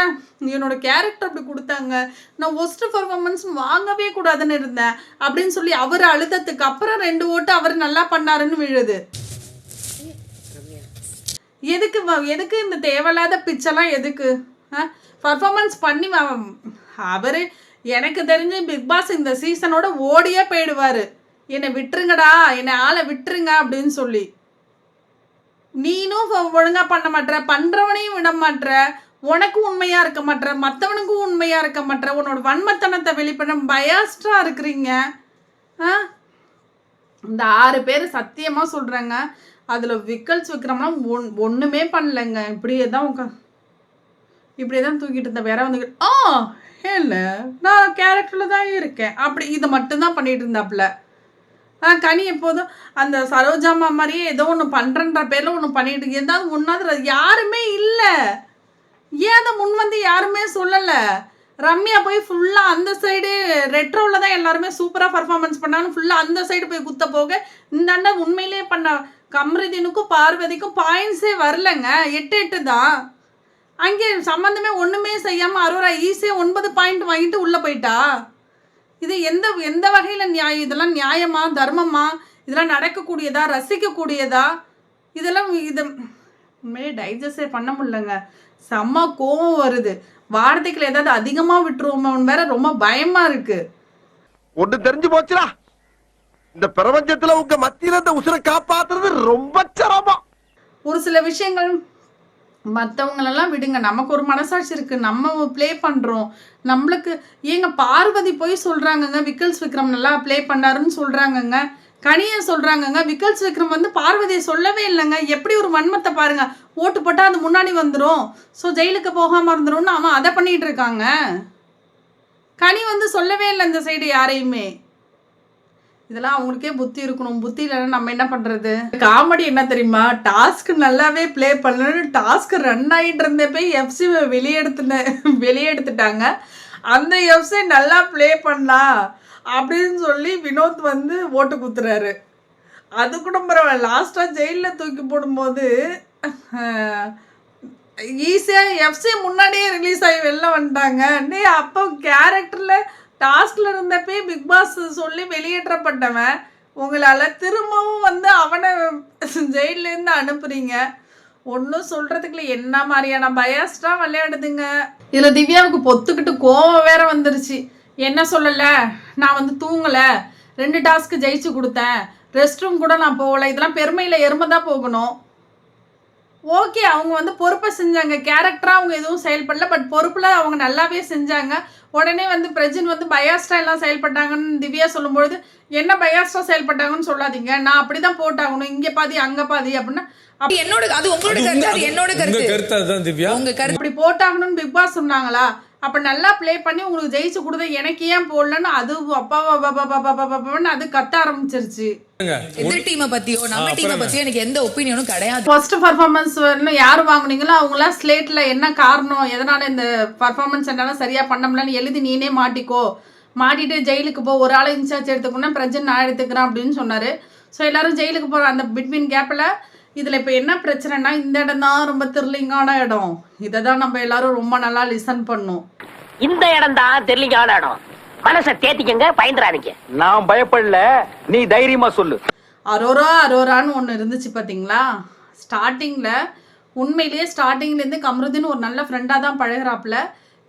என்னோட கேரக்டர் அப்படி கொடுத்தாங்க, நான் ஒஸ்ட் பர்ஃபார்மன்ஸ் வாங்கவே கூடாதுன்னு இருந்தேன் அப்படின்னு சொல்லி அவர் அழுத்தத்துக்கு அப்புறம் 2 ஓட்டு அவர் நல்லா பண்ணாருன்னு விழுது. எதுக்கு இந்த தேவையில்லாத பிச்செல்லாம் எதுக்கு? பர்ஃபார்மன்ஸ் பண்ணி அவர் எனக்கு தெரிஞ்சு பிக் பாஸ் இந்த சீசனோட ஓடியே போயிடுவார். என்னை விட்டுருங்கடா, என்னை ஆளை விட்டுருங்க அப்படின்னு சொல்லி. நீனும் ஒழுங்காக பண்ண மாட்டேற, பண்ணுறவனையும் விட மாட்டேற, உனக்கும் உண்மையாக இருக்க மாட்டேற, மற்றவனுக்கும் உண்மையாக இருக்க மாட்டேற, உன்னோட வன்மத்தனத்தை வெளிப்பட பயாஸ்டாக இருக்கிறீங்க. இந்த 6 பேர் சத்தியமாக சொல்கிறேங்க, அதில் விக்கல்ஸ் விக்ரம்லாம் ஒன்றுமே பண்ணலைங்க. இப்படியே தான் தூக்கிட்டு இருந்தேன். வேற வந்து இல்லை நான் கேரக்டரில் தான் இருக்கேன் அப்படி இதை மட்டும்தான் பண்ணிகிட்டு இருந்தாப்புல. கனி எப்போதும் அந்த சரோஜாமா மாதிரியே ஏதோ ஒன்று பண்ணுறன்ற பேரில் ஒன்று பண்ணிட்டு எதாவது ஒன்றாவது யாருமே இல்லை. ஏன் அதை முன் வந்து யாருமே சொல்லலை? ரம்யா போய் ஃபுல்லாக அந்த சைடு ரெட்ரோவில் தான் எல்லாருமே சூப்பராக பர்ஃபார்மன்ஸ் பண்ணாலும் ஃபுல்லாக அந்த சைடு போய் குத்த போக இந்த அண்ணன் உண்மையிலே பண்ண கம்ருதீனுக்கும் பார்வதிக்கும் பாயிண்ட்ஸே வரலைங்க. 8 தான். அங்கே சம்மந்தமே ஒன்றுமே செய்யாமல் அரோரா ஈஸியாக 9 பாயிண்ட் வாங்கிட்டு உள்ளே போயிட்டா. இது எந்த வகையில் நியாயம்? இதெல்லாம் நியாயமா, தர்மமா? இதெல்லாம் நடக்கக்கூடியதா, ரசிக்கக்கூடியதா? இதெல்லாம் உண்மையிலே டைஜஸ்டே பண்ண முடியலங்க. செம்ம கோவம் வருது. வார்த்தைகள் ஏதாவது அதிகமாக விட்டுருவோம் வேற ரொம்ப பயமா இருக்கு. ஒன்று தெரிஞ்சு போச்சுடா, இந்த பிரபஞ்சத்துல உங்க மத்தியில இந்த உசுரை காப்பாத்துறது ரொம்ப சிரமம். ஒரு சில விஷயங்கள் மற்றவங்களெல்லாம் விடுங்க, நமக்கு ஒரு மனசாட்சி இருக்குது, நம்ம ப்ளே பண்ணுறோம். நம்மளுக்கு ஏங்க பார்வதி போய் சொல்கிறாங்கங்க விக்கல்ஸ் விக்ரம் நல்லா ப்ளே பண்ணாருன்னு சொல்கிறாங்கங்க. கனியை சொல்கிறாங்கங்க. விக்கல்ஸ் விக்ரம் வந்து பார்வதியை சொல்லவே இல்லைங்க. எப்படி ஒரு வன்மத்தை பாருங்கள். ஓட்டு போட்டால் அது முன்னாடி வந்துடும், ஸோ ஜெயிலுக்கு போகாமல் இருந்துரும்னு அவன் அதை பண்ணிகிட்டு இருக்காங்க. கனி வந்து சொல்லவே இல்லை இந்த சைடு யாரையுமே. இதெல்லாம் அவங்களுக்கே புத்தி இருக்கணும். புத்தி இல்லைன்னா நம்ம என்ன பண்ணுறது? காமெடி என்ன தெரியுமா, டாஸ்க்கு நல்லாவே ப்ளே பண்ணணும்னு டாஸ்க்கு ரன் ஆகிட்டு இருந்தப்போ எஃப்சி வெளியெடுத்துட்டாங்க. அந்த எஃப்சி நல்லா ப்ளே பண்ணலாம் அப்படின்னு சொல்லி வினோத் வந்து ஓட்டு குத்துறாரு. அது கூட பரவாயில்ல. லாஸ்ட்டாக ஜெயிலில் தூக்கி போடும்போது ஈஸியாக எஃப்சி முன்னாடியே ரிலீஸ் ஆகி வெளில வந்துட்டாங்க. அப்போ கேரக்டரில் டாஸ்கில் இருந்தப்பே பிக் பாஸ் சொல்லி வெளியேற்றப்பட்டவன் உங்களால் திரும்பவும் வந்து அவனை ஜெயிலேருந்து அனுப்புறீங்க. ஒன்றும் சொல்கிறதுக்குள்ள என்ன மாதிரியான பயாஸ்டாக விளையாடுதுங்க. இதில் திவ்யாவுக்கு பொத்துக்கிட்டு கோவம் வேற வந்துருச்சு. என்ன சொல்லலை, நான் வந்து தூங்கலை, 2 டாஸ்க்கு ஜெயிச்சு கொடுத்தேன், ரெஸ்ட் ரூம் கூட நான் போகலை, இதெல்லாம் பெருமையில் எருமை தான் போகணும். ஓகே, அவங்க வந்து பொறுப்பை செஞ்சாங்க, கேரக்டராக அவங்க எதுவும் செயல்படல, பட் பொறுப்பில் அவங்க நல்லாவே செஞ்சாங்க. உடனே வந்து பிரஜின் வந்து பயாஸ்டா எல்லாம் செயல்பட்டாங்கன்னு திவ்யா சொல்லும்பொழுது என்ன பயாஸ்டா செயல்பட்டாங்கன்னு சொல்லாதீங்க, நான் அப்படி தான் போட்டாகணும், இங்கே பாதி அங்கே பாதி அப்படின்னா என்னோட அது உங்களோட கருத்து, அது என்னோட கருத்து அதுதான் திவ்யா. உங்க கருத்து அப்படி போட்டாகணும்னு பிக் பாஸ் சொன்னாங்களா? அப்போ நல்லா ப்ளே பண்ணி உங்களுக்கு ஜெயிச்சு கொடுத்த எனக்கு ஏன் போடலன்னு அது அப்பான்னு அது கத்த ஆரம்பிச்சிருச்சு. எதிர் டீமை பத்தியோ நம்ம டீமை பத்தியோ எனக்கு எந்த ஒப்பீனியனும் கிடையாது. ஃபர்ஸ்ட் பர்ஃபார்மன்ஸ் யார் வாங்குனீங்களோ அவங்களாம் ஸ்லேட்டில் என்ன காரணம், எதனால இந்த பர்ஃபார்மன்ஸ் என்னால சரியா பண்ண முடியலன்னு எழுதி நீனே மாட்டிக்கோ, மாட்டிட்டு ஜெயிலுக்கு போ, ஒரு ஆளை இன்சார்ஜ் எடுத்துக்கணும்னா பிரஜன் நான் எடுத்துக்கிறேன் அப்படின்னு சொன்னாரு. ஸோ எல்லாரும் ஜெயிலுக்கு போகிற அந்த பிட்வீன் கேப்பில் இதில் இப்போ என்ன பிரச்சனைனா, இந்த இடம் தான் ரொம்ப த்ரில்லிங்கான இடம், இதை தான் நம்ம எல்லாரும் ரொம்ப நல்லா லிசன் பண்ணோம். இந்த இடம் தான் த்ரில்லிங்கான இடம், மனசை தேத்திக்கங்க, பயந்துறாதீங்க. நான் பயப்படல, நீ தைரியமா சொல்லு. அரோரான்னு ஒன்று இருந்துச்சு பார்த்தீங்களா ஸ்டார்டிங்கில். உண்மையிலேயே ஸ்டார்டிங்லேருந்து கம்ருதீன் ஒரு நல்ல ஃப்ரெண்டாக தான் பழகிறாப்புல.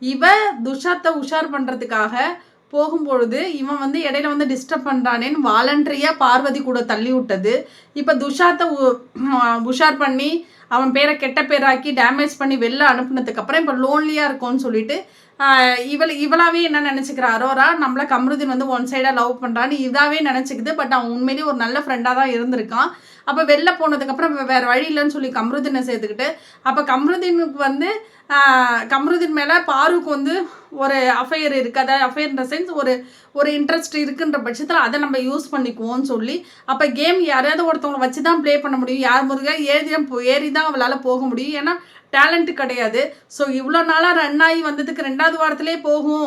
இவ துஷாத்தை உஷார் பண்ணுறதுக்காக போகும்பொழுது இவன் வந்து இடையில வந்து டிஸ்டர்ப் பண்ணுறானேன்னு வாலண்டரியாக பார்வதி கூட தள்ளி விட்டது. இப்போ துஷாத்தை உஷார் பண்ணி அவன் பேரை கெட்ட பேராக்கி டேமேஜ் பண்ணி வெளில அனுப்புனதுக்கப்புறம் இப்போ லோன்லியாக இருக்கும்னு சொல்லிட்டு இவளாவே என்ன நினச்சிக்கிறா, அரோரா நம்மள கம்ருதீன் வந்து ஒன் சைடாக லவ் பண்ணுறான்னு இதாவே நினச்சிக்குது. பட் அவன் உண்மையிலேயே ஒரு நல்ல ஃப்ரெண்டாக தான் இருந்திருக்கான். அப்போ வெளில போனதுக்கப்புறம் வேறு வழி இல்லைன்னு சொல்லி கம்ருதீனை சேர்த்துக்கிட்டு அப்போ கம்ருதீனுக்கு வந்து கம்ருதீன் மேலே பாருக்கு வந்து ஒரு அஃபையர் இருக்குது, அதாவது அஃபையர் இந்த சென்ஸ் ஒரு இன்ட்ரெஸ்ட் இருக்குன்ற பட்சத்தில் அதை நம்ம யூஸ் பண்ணிக்குவோம்னு சொல்லி அப்போ கேம் யாரையாவது ஒருத்தவங்களை வச்சு தான் ப்ளே பண்ண முடியும், யார் முருகா ஏறி தான் அவளால் போக முடியும், ஏன்னா டேலண்ட்டு கிடையாது. ஸோ இவ்வளோ நாளாக ரன் ஆகி வந்ததுக்கு 2வது வாரத்திலே போகும்,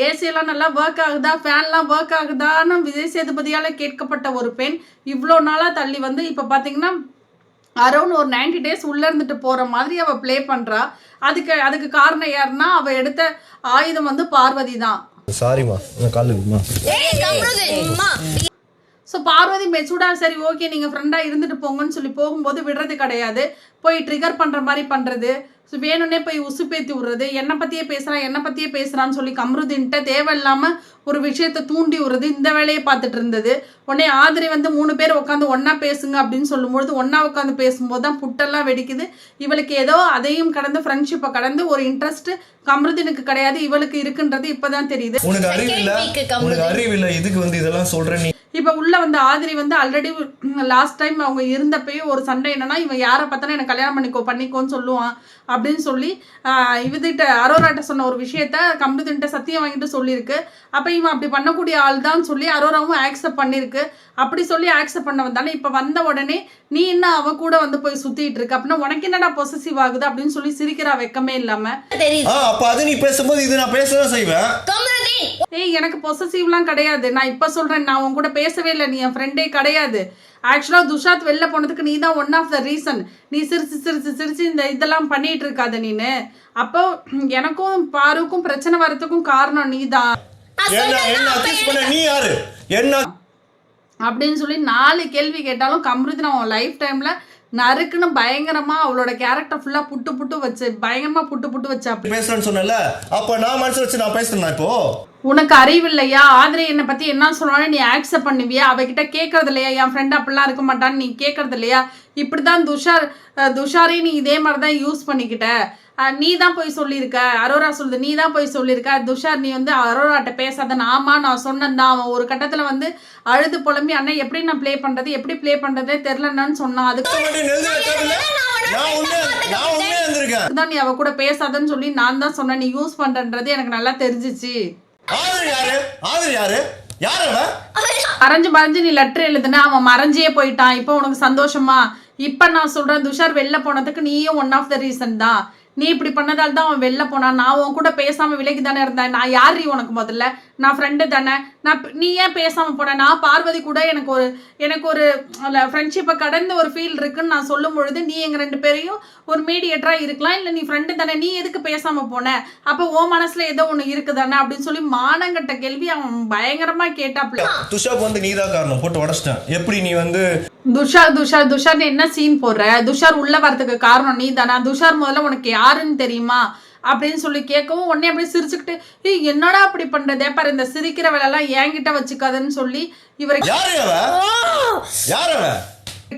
ஏசியெல்லாம் நல்லா ஒர்க் ஆகுதா, ஃபேன்லாம் ஒர்க் ஆகுதான்னு விஜய் சேதுபதியால் கேட்கப்பட்ட ஒரு பெண் இவ்வளோ நாளாக தள்ளி வந்து இப்போ பார்த்தீங்கன்னா அரௌண்ட் ஒரு 90 days உள்ளே இருந்துட்டு போகிற மாதிரி அவள் ப்ளே பண்ணுறா. அதுக்கு காரணம் யாருன்னா அவள் எடுத்த ஆயுதம் வந்து பார்வதி தான். சாரிமா, காலுமா. ஸோ பார்வதி மெச்சூர்டாக சரி ஓகே நீங்கள் ஃப்ரெண்டாக இருந்துட்டு போங்கன்னு சொல்லி போகும்போது விடுறது கிடையாது, போய் ட்ரிகர் பண்ணுற மாதிரி பண்ணுறது, ஸோ வேணும்னே போய் உசுப்பேத்தி விடுறது, என்னை பற்றியே பேசுகிறான்னு சொல்லி கம்ருதீன்ட்ட தேவையில்லாமல் ஒரு விஷயத்தை தூண்டி விடுறது, இந்த வேலையை பார்த்துட்டு இருந்தது. உடனே ஆதிரி வந்து 3 பேர் உட்காந்து ஒன்றா பேசுங்க அப்படின்னு சொல்லும்பொழுது ஒன்றா உட்காந்து பேசும்போது தான் புட்டெல்லாம் வெடிக்குது. இவளுக்கு ஏதோ அதையும் கடந்து ஃப்ரெண்ட்ஷிப்பை கடந்து ஒரு இன்ட்ரெஸ்ட் கம்ருதீனுக்கு கிடையாது, இவளுக்கு இருக்குன்றது இப்போதான் தெரியுது. உனக்கு அறிவில்லை இதுக்கு வந்து இதெல்லாம் சொல்ற நீ. இப்போ உள்ள வந்து ஆதிரி வந்து ஆல்ரெடி லாஸ்ட் டைம் அவங்க இருந்தப்பயும் ஒரு சண்டை என்னன்னா, இவன் யாரை பார்த்தாலும் எனக்கு கல்யாணம் பண்ணிக்கோன்னு சொல்லுவான் அப்படின்னு சொல்லி இவதிட்ட அரோராட்ட சொன்ன ஒரு விஷயத்த கம்ருதீன்ட்ட சத்தியம் வாங்கிட்டு சொல்லியிருக்கு. அப்போ இவன் அப்படி பண்ணக்கூடிய ஆள் தான் சொல்லி அரோராவும் ஆக்செப்ட் பண்ணியிருக்கு. அப்படி சொல்லி ஆக்செப்ட் பண்ண வந்தானே இப்போ வந்த உடனே நீ என்ன அவ கூட வந்து போய் சுத்திட்டு இருக்கு அப்படின்னா உனக்கு என்னடா பொசசிவ் ஆகுது அப்படின்னு சொல்லி சிரிக்கிறா வெக்கமே இல்லாம. அப்ப அது நீ பேசும்போது இது நான் பேசதான் செய்வேன். ஏய் எனக்கு பொசசிவ்லாம் கிடையாது, நான் இப்போ சொல்கிறேன், நான் உன் கூட பேசவே இல்லை, நீ என் ஃப்ரெண்டே கிடையாது. ஆக்சுவலாக துஷாத் வெளில போனதுக்கு நீ தான் ஒன் ஆஃப் த ரீசன். நீ சிரிச்சு இந்த இதெல்லாம் பண்ணிட்டு இருக்காத நீனு. அப்போ எனக்கும் பாருக்கும் பிரச்சனை வரதுக்கும் காரணம் நீ தான் அப்படின்னு சொல்லி 4 கேள்வி கேட்டாலும் கம்ருதீன் அவன் லைஃப் டைமில் நறுக்குன்னு பயங்கரமாக அவளோட கேரக்டர் ஃபுல்லாக புட்டு வச்சு பயங்கரமாக புட்டு வச்சா பேசுறேன்னு சொன்னல. அப்போ நான் மனசு வச்சு நான் பேசுறேன். இப்போ உனக்கு அறிவில்லையா, ஆதிரி என்னை பற்றி என்ன சொன்னாலும் நீ ஆக்செப்ட் பண்ணுவியா, அவகிட்ட கேட்கறது இல்லையா, என் ஃப்ரெண்ட் அப்படிலாம் இருக்க மாட்டான்னு நீ கேட்கறது இல்லையா, இப்படி தான் துஷாரையும் நீ இதே மாதிரி தான் யூஸ் பண்ணிக்கிட்ட, நீ தான் போய் சொல்லியிருக்க, அரோரா சொல்லுது நீ தான் போய் சொல்லியிருக்க, துஷார் நீ வந்து அரோராட்ட பேசாதன்னு. ஆமாம் நான் சொன்னேன், அவன் ஒரு கட்டத்தில் வந்து அழுது புலம்பி அண்ணன் எப்படி நான் எப்படி ப்ளே பண்ணுறதே தெரிலன்னு சொன்னான். அதுக்கு தான் நீ அவ கூட பேசாதன்னு சொல்லி நான் தான் சொன்னேன், நீ யூஸ் பண்ணுறது எனக்கு நல்லா தெரிஞ்சிச்சு. மறைஞ்சு நீ லெட்டர் எழுதுன, அவன் மறைஞ்சே போயிட்டான், இப்போ உனக்கு சந்தோஷமா? இப்போ நான் சொல்கிறேன் துஷார் வெளில போனதுக்கு நீயும் ஒன் ஆஃப் த ரீசன் தான். நீ இப்படி பண்ணதால் தான் அவன் வெளில போனான், நான் உன் கூட பேசாமல் விலகி தானே இருந்தேன், நான் யார் உனக்கு முதல்ல, நான் ஃப்ரெண்டு தானே, நீ ஏன் பேசாமல் போன, நான் பார்வதி கூட எனக்கு ஒரு ஃப்ரெண்ட்ஷிப்பை கடந்த ஒரு ஃபீல் இருக்குன்னு நான் சொல்லும் பொழுது நீ எங்கள் 2 பேரையும் ஒரு மீடியேட்டராக இருக்கலாம், இல்லை நீ ஃப்ரெண்டு தானே, நீ எதுக்கு பேசாமல் போன, அப்போ ஓ மனசில் ஏதோ ஒன்று இருக்குதானே அப்படின்னு சொல்லி மானங்கட்ட கேள்வி அவன் பயங்கரமாக கேட்டாப்ல. துஷாக்கு வந்து நீ தான் காரணம், போட்டு உடச்சிட்டேன். எப்படி நீ வந்து துஷார் என்ன சீன் போடுற, துஷார் உள்ள வரதுக்கு காரணம் நீ தானா, துஷார் முதல்ல உனக்கு யாருன்னு தெரியுமா அப்படின்னு சொல்லி கேட்கவும் உடனே அப்படியே சிரிச்சுக்கிட்டு என்னடா அப்படி பண்றதே பாரு, இந்த சிரிக்கிற வேலைலாம் என்கிட்ட வச்சுக்காதுன்னு சொல்லி இவரை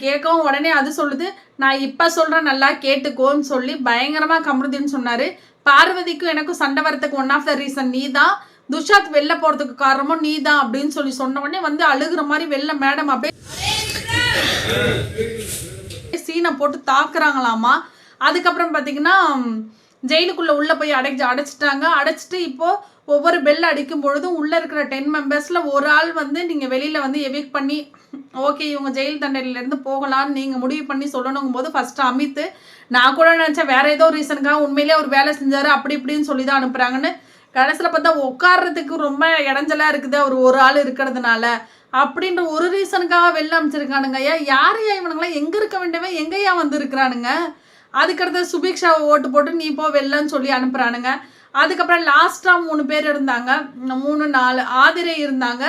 கேட்கவும் உடனே அது சொல்லுது, நான் இப்ப சொல்றேன் நல்லா கேட்டுக்கோன்னு சொல்லி பயங்கரமா கமருதின்னு சொன்னாரு. பார்வதிக்கும் எனக்கும் சண்டை வரத்துக்கு ஒன் ஆஃப் த ரீசன் நீ தான், துஷாத் வெளில போறதுக்கு காரணமும் நீ தான் அப்படின்னு சொல்லி சொன்ன உடனே வந்து அழுகுற மாதிரி வெளில மேடம் அப்படியே சீனை போட்டு தாக்குறாங்களாமா. அதுக்கப்புறம் பார்த்தீங்கன்னா ஜெயிலுக்குள்ளே உள்ளே போய் அடைச்சிட்டாங்க. அடைச்சிட்டு இப்போது ஒவ்வொரு பெல் அடிக்கும் பொழுதும் உள்ளே இருக்கிற 10 மெம்பர்ஸில் ஒரு ஆள் வந்து நீங்கள் வெளியில் வந்து எவிக் பண்ணி ஓகே இவங்க ஜெயில் தண்டனையிலேருந்து போகலான்னு நீங்கள் முடிவு பண்ணி சொல்லணுங்கும் போது ஃபஸ்ட்டு அமித்து, நான் கூட நினச்சேன் வேறு ஏதோ ரீசனுக்காக உண்மையிலே ஒரு வேலை செஞ்சார் அப்படி இப்படின்னு சொல்லி தான் அனுப்புகிறாங்கன்னு. கடைசியில் பார்த்தா உட்கார்றதுக்கு ரொம்ப இடைஞ்சலாக இருக்குது அவர் ஒரு ஆள் இருக்கிறதுனால அப்படின்ற ஒரு ரீசனுக்காக வெளில அமைச்சிருக்கானுங்க. யாரையா இவனுங்களாம் எங்கே இருக்க வேண்டியவன் எங்கேயா வந்து இருக்கிறானுங்க. அதுக்கடுத்து சுபிக்ஷாவை ஓட்டு போட்டு நீ போ வெளிலன்னு சொல்லி அனுப்புகிறானுங்க. அதுக்கப்புறம் லாஸ்ட்டாக 3 பேர் இருந்தாங்க, 3-4 ஆதிரை இருந்தாங்க,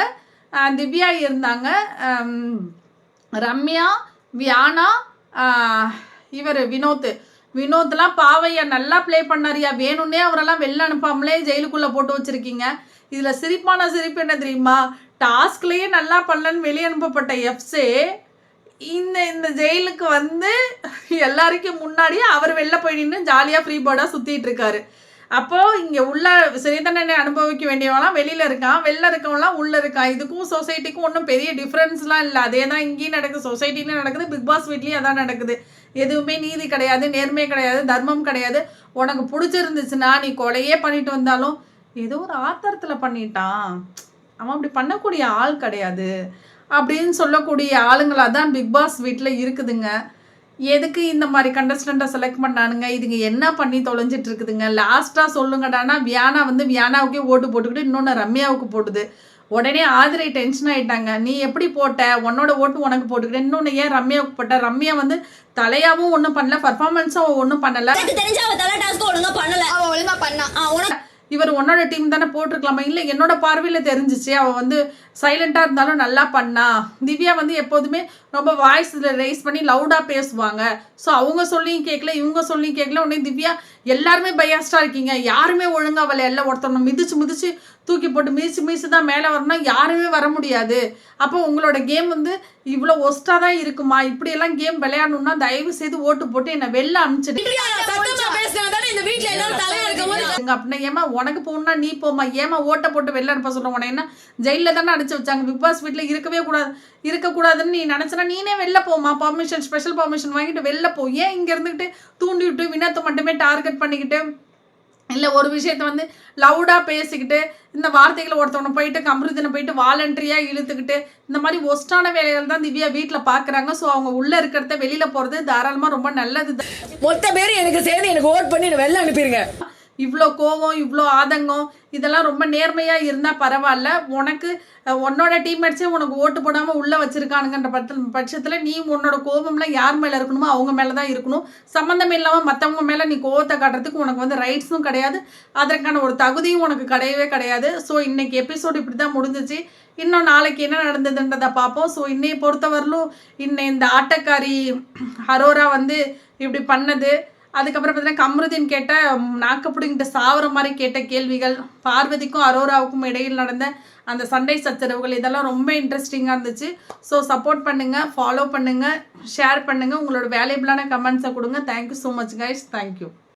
திவ்யா இருந்தாங்க, ரம்யா, வியானா, இவர் வினோத்லாம் பாவையா நல்லா ப்ளே பண்ணாரியா, வேணும்னே அவரெல்லாம் வெளில அனுப்பாமலே ஜெயிலுக்குள்ளே போட்டு வச்சுருக்கீங்க. இதில் சிரிப்பான சிரிப்பு என்ன தெரியுமா, டாஸ்க்லேயே நல்லா பண்ணலன்னு வெளியே அனுப்பப்பட்ட எஃப்ஸே இந்த ஜெயிலுக்கு வந்து எல்லாருக்கும் முன்னாடியே அவர் வெளில போய் நின்று ஜாலியாக ஃப்ரீ பேர்டாக சுற்றிட்டு இருக்காரு. அப்போது இங்கே உள்ள சிறைத்தண்டனை அனுபவிக்க வேண்டியவங்களாம் வெளியில் இருக்கான், வெளில இருக்கவங்களாம் உள்ளே இருக்கான். இதுக்கும் சொசைட்டிக்கும் ஒன்றும் பெரிய டிஃப்ரென்ஸ்லாம் இல்லை, அதே தான் இங்கேயும் நடக்குது, சொசைட்டிலையும் நடக்குது, பிக் பாஸ் வீட்லேயும் அதான் நடக்குது. எதுவுமே நீதி கிடையாது, நேர்மை கிடையாது, தர்மம் கிடையாது. உனக்கு பிடிச்சிருந்துச்சுன்னா நீ கொலையே பண்ணிட்டு வந்தாலும் ஏதோ ஒரு ஆத்திரத்தில் பண்ணிட்டான், அவன் அப்படி பண்ணக்கூடிய ஆள் கிடையாது அப்படின்னு சொல்லக்கூடிய ஆளுங்களாக தான் பிக் பாஸ் வீட்டில் இருக்குதுங்க. எதுக்கு இந்த மாதிரி கண்டஸ்டண்ட்டை செலக்ட் பண்ணானுங்க, இதுங்க என்ன பண்ணி தொலைஞ்சிட்டு இருக்குதுங்க. லாஸ்ட்டாக சொல்லுங்கடானா வியானா வந்து வியானாவுக்கே ஓட்டு போட்டுக்கிட்டு இன்னொன்று ரம்யாவுக்கு போட்டுது. உடனே ஆதிரை டென்ஷன் ஆகிட்டாங்க, நீ எப்படி போட்ட, உன்னோட ஓட்டு உனக்கு போட்டுக்கிட்டேன், இன்னொன்று ஏன் ரம்யாவுக்கு போட்ட, ரம்யா வந்து தலையாவும் ஒன்றும் பண்ணல, பர்ஃபார்மன்ஸும் அவள் ஒன்றும் பண்ணலை, இவர் உன்னோட டீம் தானே போட்டிருக்கலாமா, இல்லை என்னோட பார்வையில் தெரிஞ்சிச்சு அவள் வந்து சைலண்ட்டாக இருந்தாலும் நல்லா பண்ணா. திவ்யா வந்து எப்போதுமே ரொம்ப வாய்ஸ் ரைஸ் பண்ணி லவுடாக பேசுவாங்க, ஸோ அவங்க சொல்லியும் கேட்கல இவங்க சொல்லியும் கேட்கல. உடனே திவ்யா எல்லாருமே பயாஸ்டாக இருக்கீங்க, யாருமே ஒழுங்காக அவளை எல்லாம் ஒருத்தவங்க மிதிச்சு தூக்கி போட்டு மிதிச்சு தான் மேலே வரணும், யாருமே வர முடியாது. அப்போ உங்களோட கேம் வந்து இவ்வளோ ஒஸ்ட்டாக தான் இருக்குமா, இப்படியெல்லாம் கேம் விளையாடணும்னா தயவு செய்து ஓட்டு போட்டு என்னை வெளில அனுப்பிச்சிட்டு அப்படின்னா ஏமா உனக்கு போகணும்னா நீ போமா, ஏமா ஓட்டை போட்டு வெளில அனுப்ப சொல்கிறேன். உனக்கு என்ன ஜெயிலில் தானே அடிச்சு வச்சாங்க, பிக் பாஸ் வீட்டில் இருக்கக்கூடாதுன்னு நீ நினச்சினா நீனே வெளில போமா, பர்மிஷன் ஸ்பெஷல் பர்மிஷன் வாங்கிட்டு வெளில போ. ஏன் இங்கே இருந்துக்கிட்டு தூண்டி விட்டு வினத்தை மட்டுமே டார்கெட் பண்ணிக்கிட்டு இல்லை ஒரு விஷயத்த வந்து லவுடாக பேசிக்கிட்டு இந்த வார்த்தைகளை ஒருத்தவனை போயிட்டு கமருதினை போயிட்டு வாலண்டரியாக இழுத்துக்கிட்டு இந்த மாதிரி ஒஸ்டான வேலைகள் தான் திவ்யா வீட்டில் பார்க்குறாங்க. ஸோ அவங்க உள்ளே இருக்கிறத வெளியில் போகிறது தாராளமாக ரொம்ப நல்லது. மொத்த பேர் எனக்கு சேர்ந்து எனக்கு ஓட் பண்ணி வெளில அனுப்பிடுங்க. இவ்வளோ கோவம் இவ்வளோ ஆதங்கம் இதெல்லாம் ரொம்ப நேர்மையாக இருந்தால் பரவாயில்ல. உனக்கு உன்னோட டீம்மேட்ஸே உனக்கு ஓட்டு போடாமல் உள்ளே வச்சுருக்கானுங்கன்ற பட்சத்தில் நீ உன்னோட கோபம்லாம் யார் மேலே இருக்கணுமோ அவங்க மேலே தான் இருக்கணும். சம்மந்தம் இல்லாமல் மற்றவங்க மேலே நீ கோவத்தை காட்டுறதுக்கு உனக்கு வந்து ரைட்ஸும் கிடையாது, அதற்கான ஒரு தகுதியும் உனக்கு கிடையவே கிடையாது. ஸோ இன்றைக்கி எபிசோடு இப்படி தான் முடிஞ்சிச்சு. இன்னும் நாளைக்கு என்ன நடந்ததுன்றதை பார்ப்போம். ஸோ இன்னையை பொறுத்தவரையிலும் இந்த ஆட்டக்காரி ஹரோரா வந்து இப்படி பண்ணது, அதுக்கப்புறம் பார்த்தீங்கன்னா கமருதீன் கேட்ட நாக்கப்பிடிங்கிட்ட சாவர மாதிரி கேட்ட கேள்விகள், பார்வதிக்கும் அரோராவுக்கும் இடையில் நடந்த அந்த சண்டை சச்சரவுகள், இதெல்லாம் ரொம்ப இன்ட்ரெஸ்டிங்காக இருந்துச்சு. ஸோ சப்போர்ட் பண்ணுங்கள், ஃபாலோ பண்ணுங்கள், ஷேர் பண்ணுங்கள், உங்களோட வேல்யூபிளான கமெண்ட்ஸை கொடுங்க. Thank you so much guys, thank you.